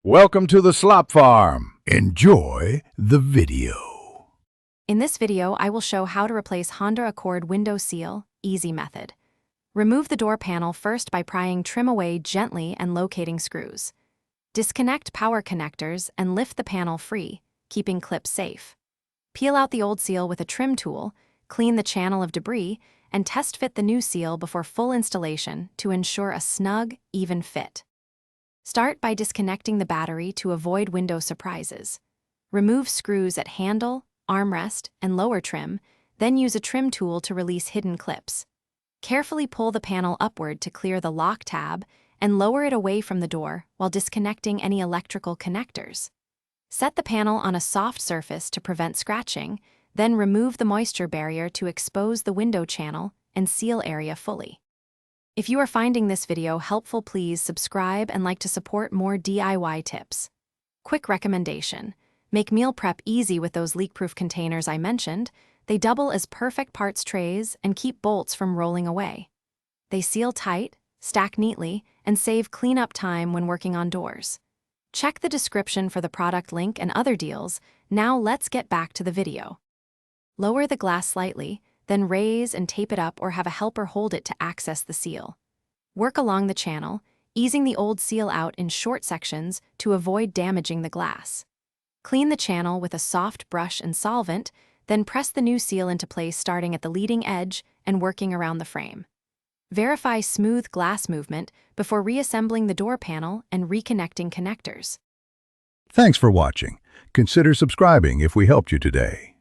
Welcome to the Slop Farm. Enjoy the video. In this video, I will show how to replace Honda Accord window seal, easy method. Remove the door panel first by prying trim away gently and locating screws. Disconnect power connectors and lift the panel free, keeping clips safe. Peel out the old seal with a trim tool, clean the channel of debris, and test fit the new seal before full installation to ensure a snug, even fit. Start by disconnecting the battery to avoid window surprises. Remove screws at handle, armrest, and lower trim, then use a trim tool to release hidden clips. Carefully pull the panel upward to clear the lock tab and lower it away from the door while disconnecting any electrical connectors. Set the panel on a soft surface to prevent scratching, then remove the moisture barrier to expose the window channel and seal area fully. If you are finding this video helpful, please subscribe and like to support more DIY tips. Quick recommendation: make meal prep easy with those leak-proof containers I mentioned. They double as perfect parts trays and keep bolts from rolling away. They seal tight, stack neatly, and save cleanup time when working on doors. Check the description for the product link and other deals. Now let's get back to the video. Lower the glass slightly, then raise and tape it up or have a helper hold it to access the seal. Work along the channel, easing the old seal out in short sections to avoid damaging the glass. Clean the channel with a soft brush and solvent, then press the new seal into place starting at the leading edge and working around the frame. Verify smooth glass movement before reassembling the door panel and reconnecting connectors. Thanks for watching. Consider subscribing if we helped you today.